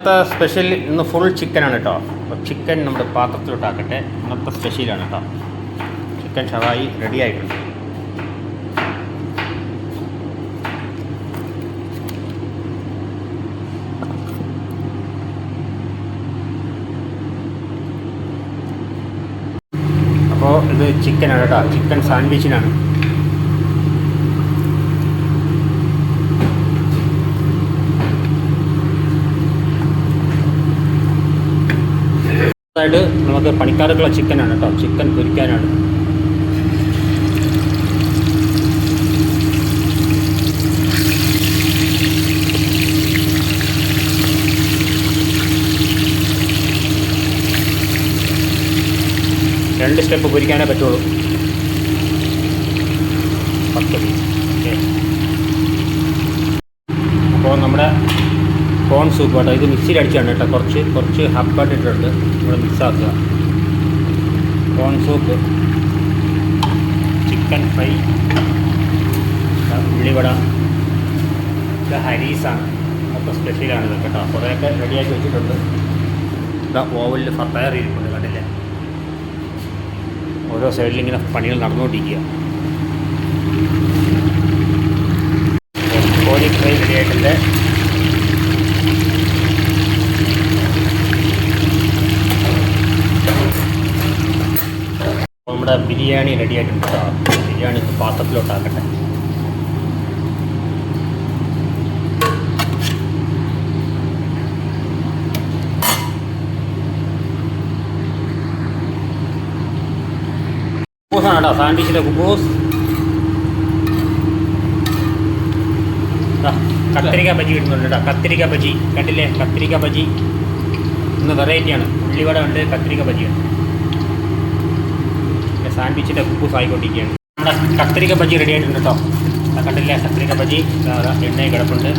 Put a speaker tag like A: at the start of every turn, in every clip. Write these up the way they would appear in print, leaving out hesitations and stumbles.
A: ഇന്നത്തെ സ്പെഷ്യൽ ഇന്ന് ഫുൾ ചിക്കനാണ് കേട്ടോ. അപ്പോൾ ചിക്കൻ നമ്മുടെ പാത്രത്തിലോട്ടാക്കട്ടെ. ഇന്നത്തെ സ്പെഷ്യലാണ് കേട്ടോ. ചിക്കൻ ഷവായി റെഡി ആയിട്ടുണ്ട്. അപ്പോൾ ഇത് ചിക്കനാണ് കേട്ടോ. ചിക്കൻ സാൻഡ്വിച്ചിനാണ്. ായിട്ട് നമുക്ക് പണിക്കാർക്കുള്ള ചിക്കനാണ് കേട്ടോ. ചിക്കൻ പൊരിക്കാനാണ്. രണ്ട് സ്റ്റെപ്പ് പൊരിക്കാനേ പറ്റുള്ളൂ. 10 പീസ്. ഓക്കെ. അപ്പോൾ നമ്മുടെ കോൺ സൂപ്പ് കേട്ടോ. ഇത് മിക്സിയിൽ അടിച്ചാണ് കേട്ടോ. കുറച്ച് ഹബ്ബായിട്ട് ഇട്ടിട്ടുണ്ട്. ഇവിടെ മിക്സാക്കുക. കോൺ സൂപ്പ്, ചിക്കൻ ഫ്രൈ, ഉള്ളിവട, ഇത് ഹരീസാണ്. ഒക്കെ സ്പെഷ്യലാണ് ഇത് കേട്ടോ. കുറേയൊക്കെ റെഡിയാക്കി വെച്ചിട്ടുണ്ട്. ഇതാ ഓവലിൽ ഫയർ ചെയ്തിട്ടുണ്ട്. കണ്ടില്ലേ? ഓരോ സൈഡിൽ ഇങ്ങനെ പണികൾ നടന്നുകൊണ്ടിരിക്കുക. കോഴി ഫ്രൈ റെഡിയായിട്ടുണ്ട്. നമ്മുടെ ബിരിയാണി റെഡി ആയിട്ടുണ്ട് കേട്ടോ. ബിരിയാണി പാത്രത്തിലോട്ടാക്കട്ടെ. കുബൂസാണ് കേട്ടോ. സാൻഡ്വിച്ചിൻ്റെ കുബൂസ്. കത്തിരിക്ക ബജി കിട്ടുന്നുണ്ട് കേട്ടോ. കത്തിരിക്ക ബജി കണ്ടില്ലേ? കത്തിരിക്ക ബജി ഇന്ന് വെറൈറ്റിയാണ്. ഉള്ളിവട ഉണ്ട്, കത്തിരിക്ക ബജിയുണ്ട്. സാൻഡ്വിച്ചിൻ്റെ കുബൂസ് ആയിക്കൊണ്ടിരിക്കുകയാണ്. നമ്മുടെ കത്തിരിക്ക ബജി റെഡി ആയിട്ടുണ്ട് കേട്ടോ. കണ്ടില്ലേ? കത്തിരിക്ക ബജി എണ്ണയിൽ കിടപ്പുണ്ട്.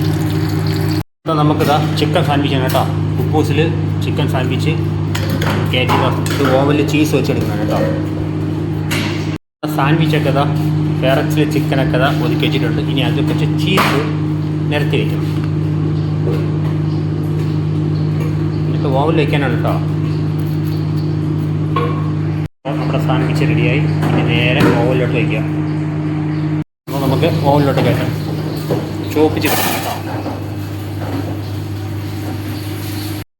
A: അപ്പോൾ നമുക്കിതാ ചിക്കൻ സാൻഡ്വിച്ചാണ് കേട്ടോ. കുബൂസിൽ ചിക്കൻ സാൻഡ്വിച്ച് കയറ്റി ഇത് ഓവനിൽ ചീസ് വെച്ചെടുക്കുന്നതാണ് കേട്ടോ. സാൻഡ്വിച്ചൊക്കെ ഇതാ ഫെറക്സിൽ ചിക്കനൊക്കെ ഇതാ ഒതുക്കി വെച്ചിട്ടുണ്ട്. ഇനി അതിൽ കുറച്ച് ചീസ് നിരത്തി വയ്ക്കും. എന്നിട്ട് ഓവനിൽ വയ്ക്കാനാണ് കേട്ടോ. നമ്മുടെ സാൻഡ്വിച്ച് റെഡിയായി. ഇനി നേരെ ഓവനിലോട്ട് വയ്ക്കുക. അപ്പോൾ നമുക്ക് ഓവനിലോട്ട് കയറ്റാം. ചോപ്പിച്ച് കിട്ടാം കേട്ടോ.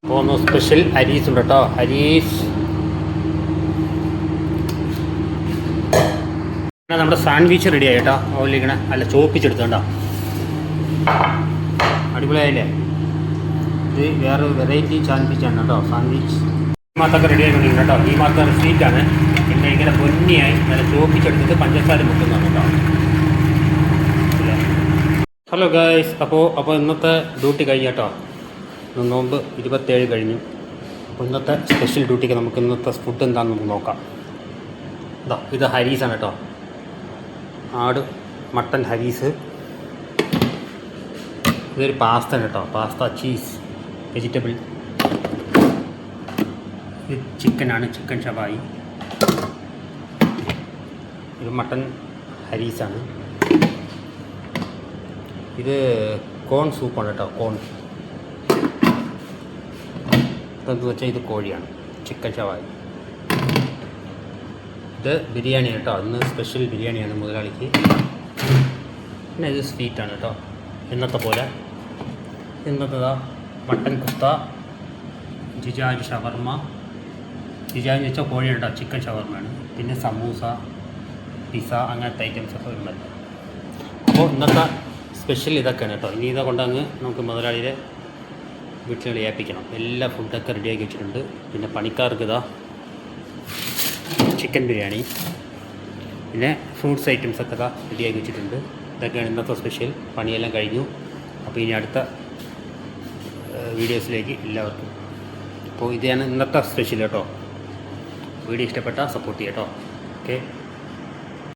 A: അപ്പോൾ ഒന്ന് സ്പെഷ്യൽ ഹരീസ് ഉണ്ട് കേട്ടോ. ഹരീസ് നമ്മുടെ സാൻഡ്വിച്ച് റെഡിയായി കേട്ടോ. ഓവനിലിരിക്കണ അല്ല ചോപ്പിച്ചെടുത്തു കേട്ടോ. അടിപൊളിയായില്ലേ? ഇത് വേറെ വെറൈറ്റി സാൻഡ്വിച്ചാണ് കേട്ടോ. സാൻഡ്വിച്ച് മാത്തൊക്കെ റെഡി ആയിക്കൊണ്ടിരിക്കും കേട്ടോ. ഈ മാത്ത സ്വീറ്റാണ്. പിന്നെ ഇങ്ങനെ പൊന്നിയായി നല്ല ചോപ്പിച്ചെടുത്തിട്ട് പഞ്ചസാര മുട്ടുന്നതാണ് കേട്ടോ. Hello guys. അപ്പോൾ ഇന്നത്തെ ഡ്യൂട്ടി കഴിഞ്ഞു കേട്ടോ. നോമ്പ് 27 കഴിഞ്ഞു. അപ്പോൾ ഇന്നത്തെ സ്പെഷ്യൽ ഡ്യൂട്ടിക്ക് നമുക്ക് ഇന്നത്തെ ഫുഡ് എന്താണെന്ന് നമുക്ക് നോക്കാം. ഇത് ഹരീസാണ് കേട്ടോ. ആട് മട്ടൻ ഹരീസ്. ഇതൊരു പാസ്ത കേട്ടോ. Pasta cheese vegetable. ഇത് ചിക്കനാണ്. ചിക്കൻ ഷവായി. ഇത് മട്ടൻ ഹരീസാണ്. ഇത് കോൺ സൂപ്പാണ് കേട്ടോ. കോൺ ഇതെന്ന് വെച്ചാൽ ഇത് കോഴിയാണ്. ചിക്കൻ ഷവായി. ഇത് ബിരിയാണി കേട്ടോ. ഇന്ന് സ്പെഷ്യൽ ബിരിയാണിയാണ് മുതലാളിക്ക്. പിന്നെ ഇത് സ്വീറ്റാണ് കേട്ടോ. ഇന്നത്തെ പോലെ ഇന്നത്തേതാ മട്ടൻ കുസ്ത, ജിജാജ് ഷവർമ. ജിജാജ് വെച്ചാൽ കോഴിയാണ് കേട്ടോ. ചിക്കൻ ഷവർമയാണ്. പിന്നെ സമൂസ, പിസ്സ, അങ്ങനത്തെ ഐറ്റംസൊക്കെ ഉണ്ടല്ലോ. അപ്പോൾ ഇന്നത്തെ സ്പെഷ്യൽ ഇതൊക്കെയാണ് കേട്ടോ. ഇനി ഇതൊക്കെ കൊണ്ടങ്ങ് നമുക്ക് മുതലാളിയെ വീട്ടിൽ ഏൽപ്പിക്കണം. എല്ലാ ഫുഡൊക്കെ റെഡിയാക്കി വെച്ചിട്ടുണ്ട്. പിന്നെ പണിക്കാർക്ക് ഇതാ ചിക്കൻ ബിരിയാണി, പിന്നെ ഫ്രൂട്ട്സ് ഐറ്റംസൊക്കെ ഇതാ റെഡിയാക്കി വെച്ചിട്ടുണ്ട്. ഇതൊക്കെയാണ് ഇന്നത്തെ സ്പെഷ്യൽ. പണിയെല്ലാം കഴിഞ്ഞു. അപ്പോൾ ഇനി അടുത്ത വീഡിയോസിലേക്ക് എല്ലാവർക്കും. അപ്പോൾ ഇതാണ് ഇന്നത്തെ സ്പെഷ്യൽ കേട്ടോ. വീഡിയോ ഇഷ്ടപ്പെട്ടാൽ സപ്പോർട്ട് ചെയ്യാം കേട്ടോ. ഓക്കെ.